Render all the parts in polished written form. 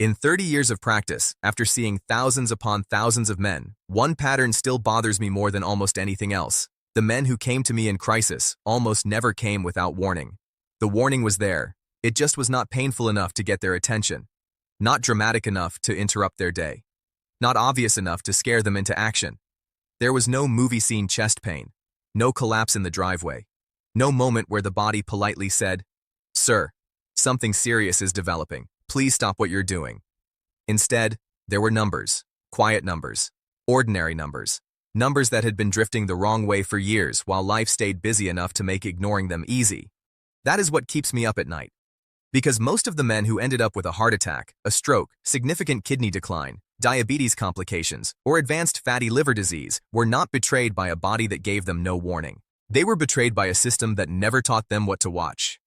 In 30 years of practice, after seeing thousands upon thousands of men, one pattern still bothers me more than almost anything else. The men who came to me in crisis almost never came without warning. The warning was there. It just was not painful enough to get their attention. Not dramatic enough to interrupt their day. Not obvious enough to scare them into action. There was no movie scene chest pain. No collapse in the driveway. No moment where the body politely said, "Sir, something serious is developing. Please stop what you're doing." Instead, there were numbers, quiet numbers, ordinary numbers, numbers that had been drifting the wrong way for years while life stayed busy enough to make ignoring them easy. That is what keeps me up at night. Because most of the men who ended up with a heart attack, a stroke, significant kidney decline, diabetes complications, or advanced fatty liver disease were not betrayed by a body that gave them no warning. They were betrayed by a system that never taught them what to watch.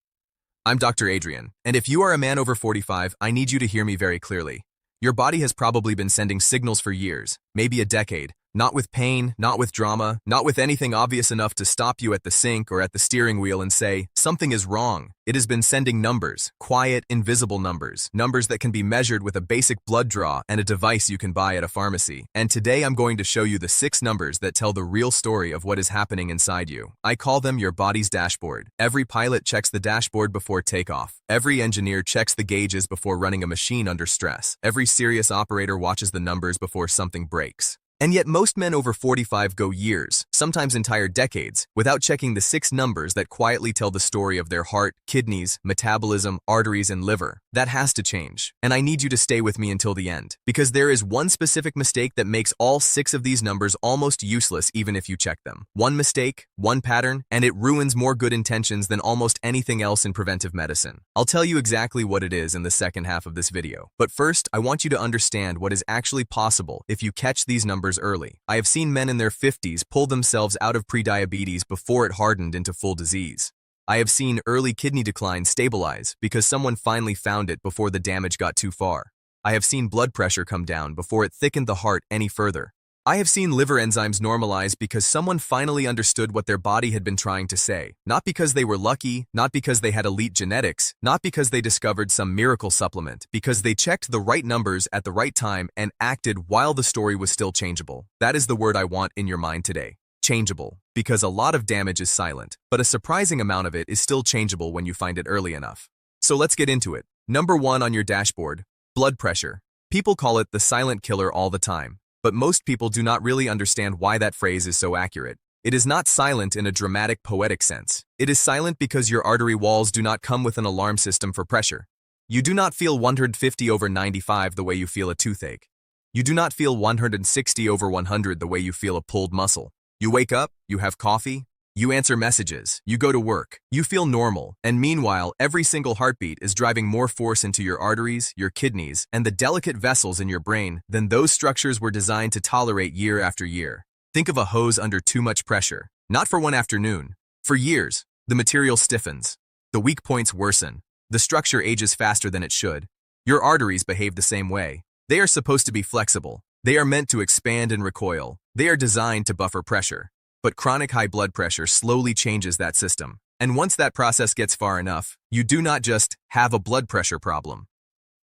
I'm Dr. Adrian, and if you are a man over 45, I need you to hear me very clearly. Your body has probably been sending signals for years, maybe a decade, not with pain, not with drama, not with anything obvious enough to stop you at the sink or at the steering wheel and say, something is wrong. It has been sending numbers, quiet, invisible numbers, numbers that can be measured with a basic blood draw and a device you can buy at a pharmacy. And today I'm going to show you the 6 numbers that tell the real story of what is happening inside you. I call them your body's dashboard. Every pilot checks the dashboard before takeoff. Every engineer checks the gauges before running a machine under stress. Every serious operator watches the numbers before something breaks. And yet most men over 45 go years, sometimes entire decades, without checking the 6 numbers that quietly tell the story of their heart, kidneys, metabolism, arteries, and liver. That has to change, and I need you to stay with me until the end, because there is one specific mistake that makes all 6 of these numbers almost useless even if you check them. One mistake, one pattern, and it ruins more good intentions than almost anything else in preventive medicine. I'll tell you exactly what it is in the second half of this video. But first, I want you to understand what is actually possible if you catch these numbers early. I have seen men in their 50s pull themselves out of prediabetes before it hardened into full disease. I have seen early kidney decline stabilize because someone finally found it before the damage got too far. I have seen blood pressure come down before it thickened the heart any further. I have seen liver enzymes normalize because someone finally understood what their body had been trying to say. Not because they were lucky, not because they had elite genetics, not because they discovered some miracle supplement, because they checked the right numbers at the right time and acted while the story was still changeable. That is the word I want in your mind today. Changeable. Because a lot of damage is silent, but a surprising amount of it is still changeable when you find it early enough. So let's get into it. Number 1 on your dashboard, blood pressure. People call it the silent killer all the time. But most people do not really understand why that phrase is so accurate. It is not silent in a dramatic, poetic sense. It is silent because your artery walls do not come with an alarm system for pressure. You do not feel 150/95 the way you feel a toothache. You do not feel 160/100 the way you feel a pulled muscle. You wake up, you have coffee, you answer messages, you go to work, you feel normal, and meanwhile, every single heartbeat is driving more force into your arteries, your kidneys, and the delicate vessels in your brain than those structures were designed to tolerate year after year. Think of a hose under too much pressure. Not for one afternoon. For years, the material stiffens. The weak points worsen. The structure ages faster than it should. Your arteries behave the same way. They are supposed to be flexible. They are meant to expand and recoil. They are designed to buffer pressure. But chronic high blood pressure slowly changes that system. And once that process gets far enough, you do not just have a blood pressure problem.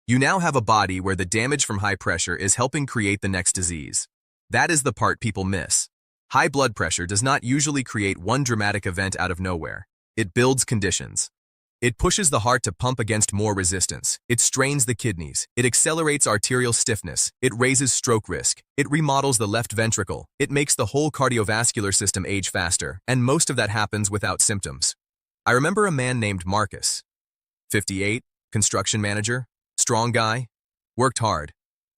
You now have a body where the damage from high pressure is helping create the next disease. That is the part people miss. High blood pressure does not usually create one dramatic event out of nowhere. It builds conditions. It pushes the heart to pump against more resistance. It strains the kidneys. It accelerates arterial stiffness. It raises stroke risk. It remodels the left ventricle. It makes the whole cardiovascular system age faster. And most of that happens without symptoms. I remember a man named Marcus. 58, construction manager, strong guy, worked hard,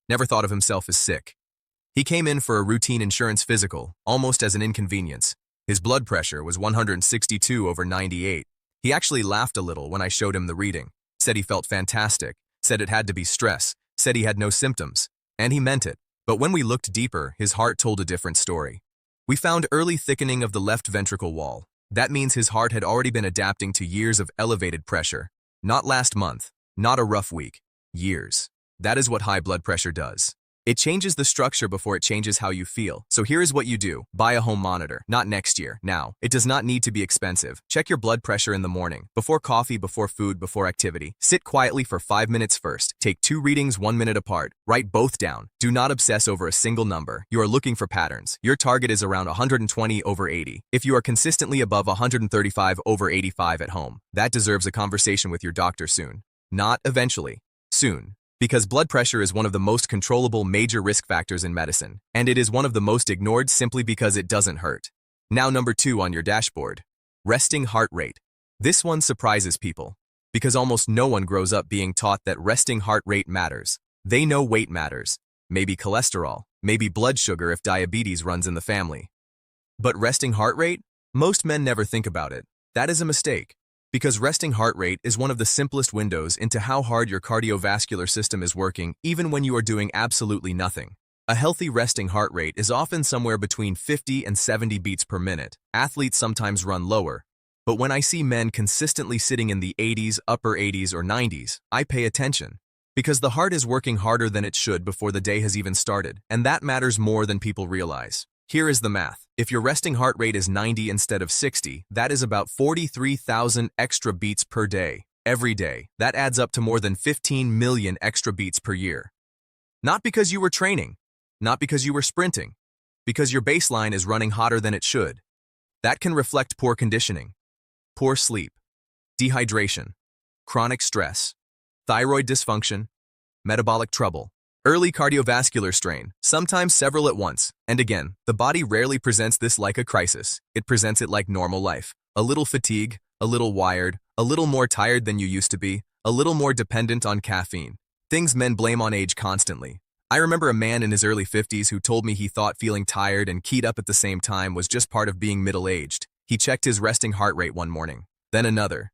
never thought of himself as sick. He came in for a routine insurance physical, almost as an inconvenience. His blood pressure was 162/98. He actually laughed a little when I showed him the reading, said he felt fantastic, said it had to be stress, said he had no symptoms, and he meant it. But when we looked deeper, his heart told a different story. We found early thickening of the left ventricle wall. That means his heart had already been adapting to years of elevated pressure. Not last month, not a rough week, years. That is what high blood pressure does. It changes the structure before it changes how you feel. So here is what you do. Buy a home monitor, not next year, now. It does not need to be expensive. Check your blood pressure in the morning, before coffee, before food, before activity. Sit quietly for 5 minutes first. Take 2 readings 1 minute apart. Write both down. Do not obsess over a single number. You are looking for patterns. Your target is around 120/80. If you are consistently above 135/85 at home, that deserves a conversation with your doctor soon. Not eventually. Soon. Because blood pressure is one of the most controllable major risk factors in medicine, and it is one of the most ignored simply because it doesn't hurt. Now number 2 on your dashboard. Resting heart rate. This one surprises people, because almost no one grows up being taught that resting heart rate matters. They know weight matters, maybe cholesterol, maybe blood sugar if diabetes runs in the family. But resting heart rate? Most men never think about it. That is a mistake. Because resting heart rate is one of the simplest windows into how hard your cardiovascular system is working even when you are doing absolutely nothing. A healthy resting heart rate is often somewhere between 50 and 70 beats per minute. Athletes sometimes run lower. But when I see men consistently sitting in the 80s, upper 80s, or 90s, I pay attention. Because the heart is working harder than it should before the day has even started, and that matters more than people realize. Here is the math. If your resting heart rate is 90 instead of 60, that is about 43,000 extra beats per day, every day. That adds up to more than 15 million extra beats per year. Not because you were training, not because you were sprinting, because your baseline is running hotter than it should. That can reflect poor conditioning, poor sleep, dehydration, chronic stress, thyroid dysfunction, metabolic trouble, early cardiovascular strain, sometimes several at once. And again, the body rarely presents this like a crisis. It presents it like normal life. A little fatigue, a little wired, a little more tired than you used to be, a little more dependent on caffeine. Things men blame on age constantly. I remember a man in his early 50s who told me he thought feeling tired and keyed up at the same time was just part of being middle-aged. He checked his resting heart rate one morning, then another,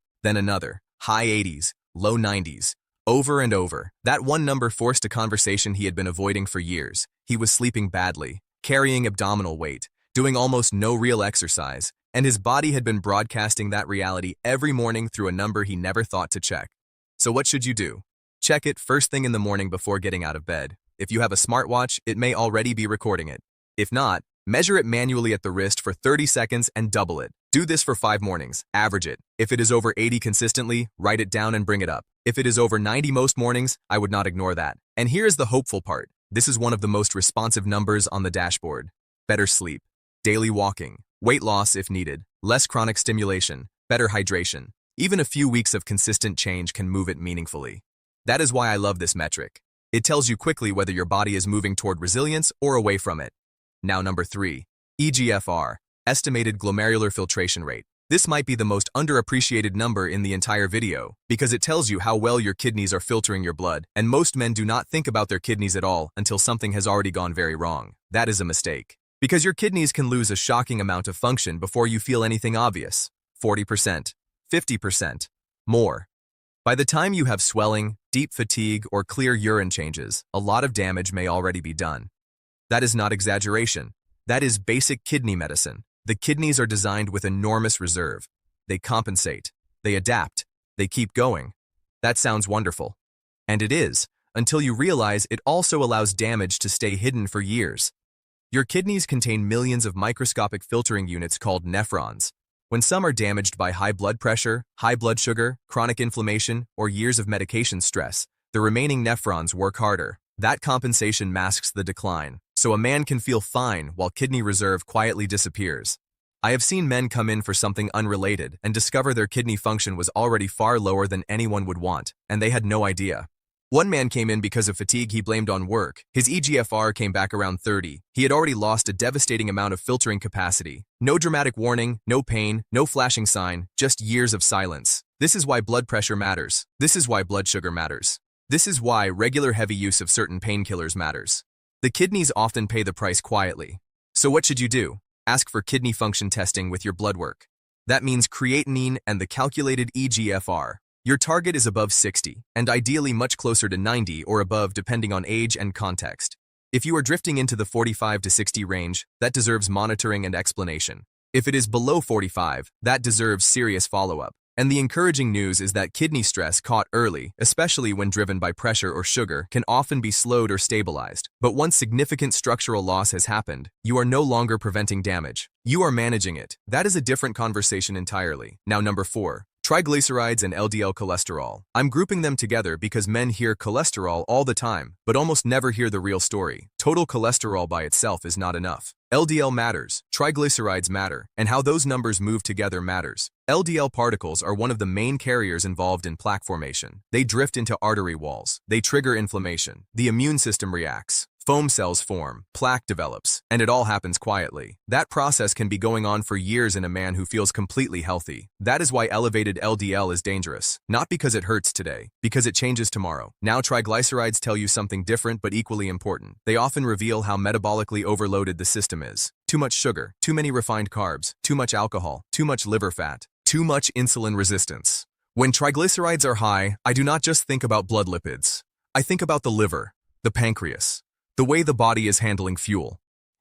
high 80s, low 90s. Over and over, that one number forced a conversation he had been avoiding for years. He was sleeping badly, carrying abdominal weight, doing almost no real exercise, and his body had been broadcasting that reality every morning through a number he never thought to check. So what should you do? Check it first thing in the morning before getting out of bed. If you have a smartwatch, it may already be recording it. If not, measure it manually at the wrist for 30 seconds and double it. Do this for 5 mornings. Average it. If it is over 80 consistently, write it down and bring it up. If it is over 90 most mornings, I would not ignore that. And here is the hopeful part. This is one of the most responsive numbers on the dashboard. Better sleep, daily walking, weight loss if needed, less chronic stimulation, better hydration. Even a few weeks of consistent change can move it meaningfully. That is why I love this metric. It tells you quickly whether your body is moving toward resilience or away from it. Now number 3, eGFR, estimated glomerular filtration rate. This might be the most underappreciated number in the entire video because it tells you how well your kidneys are filtering your blood, and most men do not think about their kidneys at all until something has already gone very wrong. That is a mistake. Because your kidneys can lose a shocking amount of function before you feel anything obvious. 40%, 50%, more. By the time you have swelling, deep fatigue, or clear urine changes, a lot of damage may already be done. That is not exaggeration. That is basic kidney medicine. The kidneys are designed with enormous reserve. They compensate. They adapt. They keep going. That sounds wonderful. And it is, until you realize it also allows damage to stay hidden for years. Your kidneys contain millions of microscopic filtering units called nephrons. When some are damaged by high blood pressure, high blood sugar, chronic inflammation, or years of medication stress, the remaining nephrons work harder. That compensation masks the decline, so a man can feel fine while kidney reserve quietly disappears. I have seen men come in for something unrelated and discover their kidney function was already far lower than anyone would want, and they had no idea. One man came in because of fatigue he blamed on work. His eGFR came back around 30. He had already lost a devastating amount of filtering capacity. No dramatic warning, no pain, no flashing sign, just years of silence. This is why blood pressure matters. This is why blood sugar matters. This is why regular heavy use of certain painkillers matters. The kidneys often pay the price quietly. So what should you do? Ask for kidney function testing with your blood work. That means creatinine and the calculated eGFR. Your target is above 60, and ideally much closer to 90 or above depending on age and context. If you are drifting into the 45 to 60 range, that deserves monitoring and explanation. If it is below 45, that deserves serious follow-up. And the encouraging news is that kidney stress caught early, especially when driven by pressure or sugar, can often be slowed or stabilized. But once significant structural loss has happened, you are no longer preventing damage. You are managing it. That is a different conversation entirely. Now, number 4. Triglycerides and LDL cholesterol. I'm grouping them together because men hear cholesterol all the time, but almost never hear the real story. Total cholesterol by itself is not enough. LDL matters, triglycerides matter, and how those numbers move together matters. LDL particles are one of the main carriers involved in plaque formation. They drift into artery walls. They trigger inflammation. The immune system reacts. Foam cells form, plaque develops, and it all happens quietly. That process can be going on for years in a man who feels completely healthy. That is why elevated LDL is dangerous. Not because it hurts today, because it changes tomorrow. Now triglycerides tell you something different but equally important. They often reveal how metabolically overloaded the system is. Too much sugar, too many refined carbs, too much alcohol, too much liver fat, too much insulin resistance. When triglycerides are high, I do not just think about blood lipids. I think about the liver, the pancreas, the way the body is handling fuel.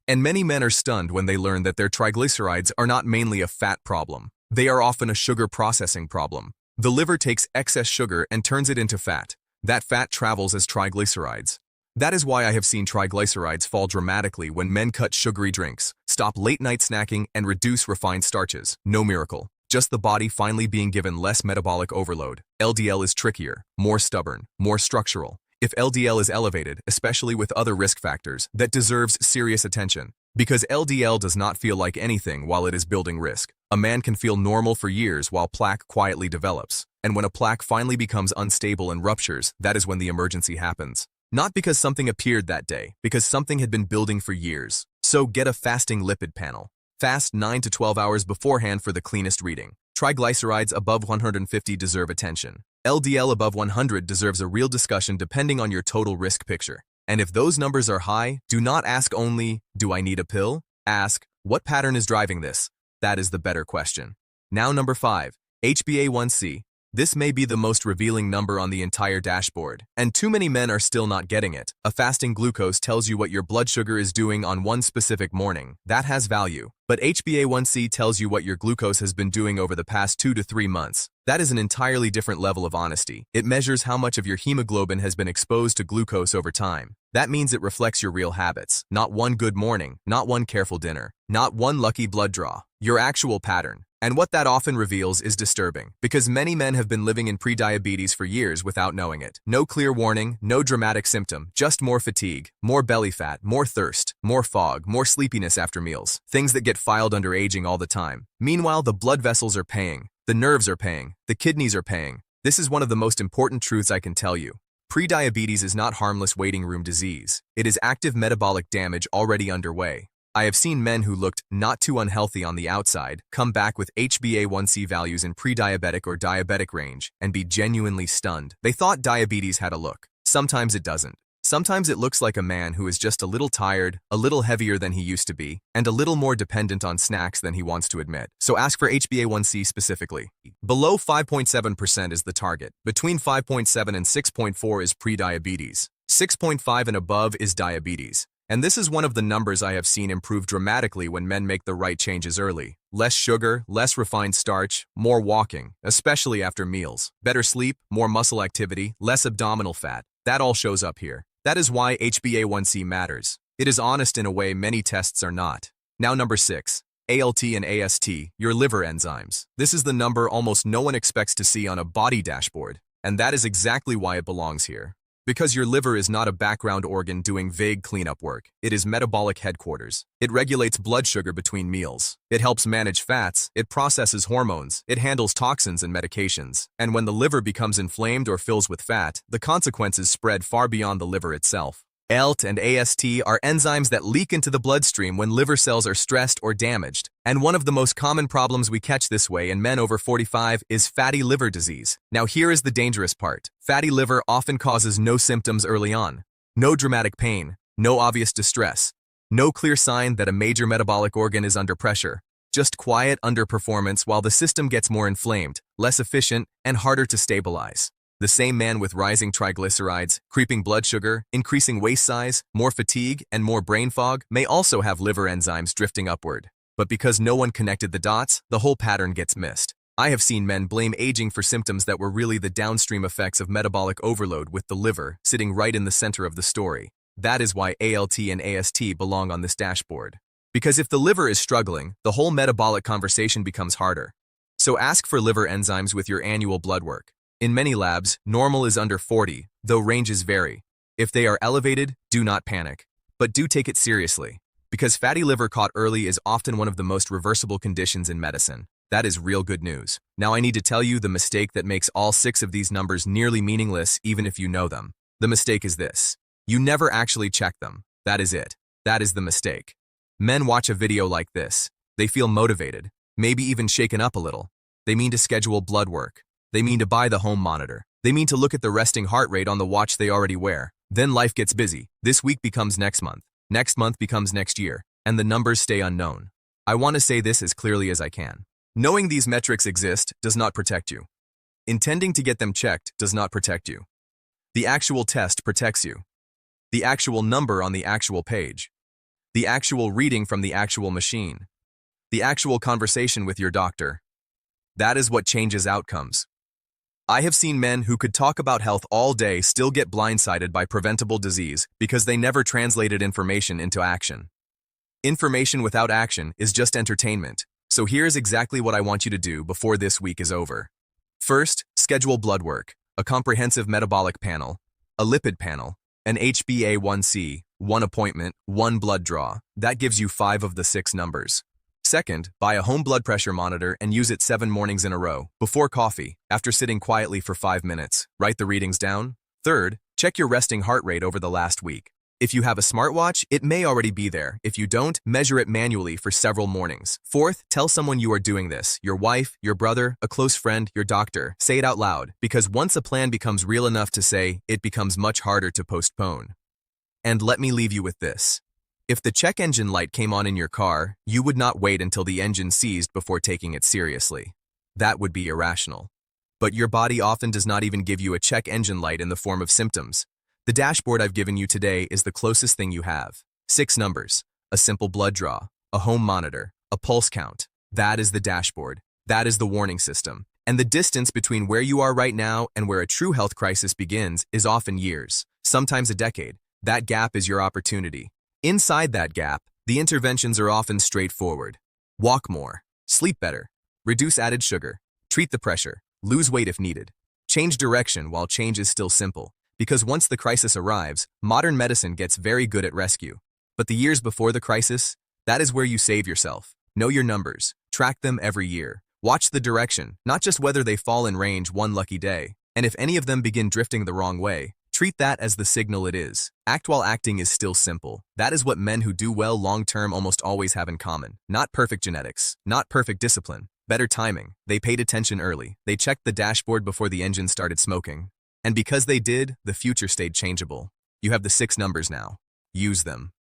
And many men are stunned when they learn that their triglycerides are not mainly a fat problem. They are often a sugar processing problem. The liver takes excess sugar and turns it into fat. That fat travels as triglycerides. That is why I have seen triglycerides fall dramatically when men cut sugary drinks, stop late-night snacking, and reduce refined starches. No miracle. Just the body finally being given less metabolic overload. LDL is trickier, more stubborn, more structural. If LDL is elevated, especially with other risk factors, that deserves serious attention. Because LDL does not feel like anything while it is building risk. A man can feel normal for years while plaque quietly develops. And when a plaque finally becomes unstable and ruptures, that is when the emergency happens. Not because something appeared that day, because something had been building for years. So get a fasting lipid panel. Fast 9 to 12 hours beforehand for the cleanest reading. Triglycerides above 150 deserve attention. LDL above 100 deserves a real discussion depending on your total risk picture. And if those numbers are high, do not ask only, do I need a pill? Ask, what pattern is driving this? That is the better question. Now number 5, HbA1c. This may be the most revealing number on the entire dashboard, and too many men are still not getting it. A fasting glucose tells you what your blood sugar is doing on one specific morning. That has value. But HbA1c tells you what your glucose has been doing over the past 2 to 3 months. That is an entirely different level of honesty. It measures how much of your hemoglobin has been exposed to glucose over time. That means it reflects your real habits. Not one good morning, not one careful dinner, not one lucky blood draw. Your actual pattern. And what that often reveals is disturbing, because many men have been living in prediabetes for years without knowing it. No clear warning, no dramatic symptom, just more fatigue, more belly fat, more thirst, more fog, more sleepiness after meals. Things that get filed under aging all the time. Meanwhile, the blood vessels are paying, the nerves are paying, the kidneys are paying. This is one of the most important truths I can tell you. Prediabetes is not harmless waiting room disease. It is active metabolic damage already underway. I have seen men who looked not too unhealthy on the outside come back with HbA1c values in pre-diabetic or diabetic range and be genuinely stunned. They thought diabetes had a look. Sometimes it doesn't. Sometimes it looks like a man who is just a little tired, a little heavier than he used to be, and a little more dependent on snacks than he wants to admit. So ask for HbA1c specifically. Below 5.7% is the target. Between 5.7 and 6.4 is pre-diabetes. 6.5 and above is diabetes. And this is one of the numbers I have seen improve dramatically when men make the right changes early. Less sugar, less refined starch, more walking, especially after meals. Better sleep, more muscle activity, less abdominal fat. That all shows up here. That is why HbA1c matters. It is honest in a way many tests are not. Now number 6, ALT and AST, your liver enzymes. This is the number almost no one expects to see on a body dashboard. And that is exactly why it belongs here. Because your liver is not a background organ doing vague cleanup work. It is metabolic headquarters. It regulates blood sugar between meals. It helps manage fats. It processes hormones. It handles toxins and medications. And when the liver becomes inflamed or fills with fat, the consequences spread far beyond the liver itself. ALT and AST are enzymes that leak into the bloodstream when liver cells are stressed or damaged. And one of the most common problems we catch this way in men over 45 is fatty liver disease. Now here is the dangerous part. Fatty liver often causes no symptoms early on. No dramatic pain, no obvious distress, no clear sign that a major metabolic organ is under pressure. Just quiet underperformance while the system gets more inflamed, less efficient, and harder to stabilize. The same man with rising triglycerides, creeping blood sugar, increasing waist size, more fatigue, and more brain fog may also have liver enzymes drifting upward. But because no one connected the dots, the whole pattern gets missed. I have seen men blame aging for symptoms that were really the downstream effects of metabolic overload, with the liver sitting right in the center of the story. That is why ALT and AST belong on this dashboard. Because if the liver is struggling, the whole metabolic conversation becomes harder. So ask for liver enzymes with your annual blood work. In many labs, normal is under 40, though ranges vary. If they are elevated, do not panic. But do take it seriously, because fatty liver caught early is often one of the most reversible conditions in medicine. That is real good news. Now I need to tell you the mistake that makes all 6 of these numbers nearly meaningless even if you know them. The mistake is this: you never actually check them. That is it. That is the mistake. Men watch a video like this. They feel motivated, maybe even shaken up a little. They mean to schedule blood work. They mean to buy the home monitor. They mean to look at the resting heart rate on the watch they already wear. Then life gets busy. This week becomes next month becomes next year, and the numbers stay unknown. I want to say this as clearly as I can. Knowing these metrics exist does not protect you. Intending to get them checked does not protect you. The actual test protects you. The actual number on the actual page. The actual reading from the actual machine. The actual conversation with your doctor. That is what changes outcomes. I have seen men who could talk about health all day still get blindsided by preventable disease because they never translated information into action. Information without action is just entertainment. So here's exactly what I want you to do before this week is over. First, schedule blood work, a comprehensive metabolic panel, a lipid panel, an HbA1c, 1 appointment, 1 blood draw. That gives you 5 of the 6 numbers. Second, buy a home blood pressure monitor and use it 7 mornings in a row, before coffee, after sitting quietly for 5 minutes. Write the readings down. Third, check your resting heart rate over the last week. If you have a smartwatch, it may already be there. If you don't, measure it manually for several mornings. Fourth, tell someone you are doing this: your wife, your brother, a close friend, your doctor. Say it out loud, because once a plan becomes real enough to say, it becomes much harder to postpone. And let me leave you with this. If the check engine light came on in your car, you would not wait until the engine seized before taking it seriously. That would be irrational. But your body often does not even give you a check engine light in the form of symptoms. The dashboard I've given you today is the closest thing you have. 6 numbers, a simple blood draw, a home monitor, a pulse count. That is the dashboard. That is the warning system. And the distance between where you are right now and where a true health crisis begins is often years, sometimes a decade. That gap is your opportunity. Inside that gap, the interventions are often straightforward. Walk more, sleep better, reduce added sugar, treat the pressure, lose weight if needed. Change direction while change is still simple. Because once the crisis arrives, modern medicine gets very good at rescue. But the years before the crisis, that is where you save yourself. Know your numbers. Track them every year. Watch the direction, not just whether they fall in range one lucky day. And if any of them begin drifting the wrong way, treat that as the signal it is. Act while acting is still simple. That is what men who do well long-term almost always have in common. Not perfect genetics, not perfect discipline, better timing. They paid attention early. They checked the dashboard before the engine started smoking. And because they did, the future stayed changeable. You have the 6 numbers now. Use them.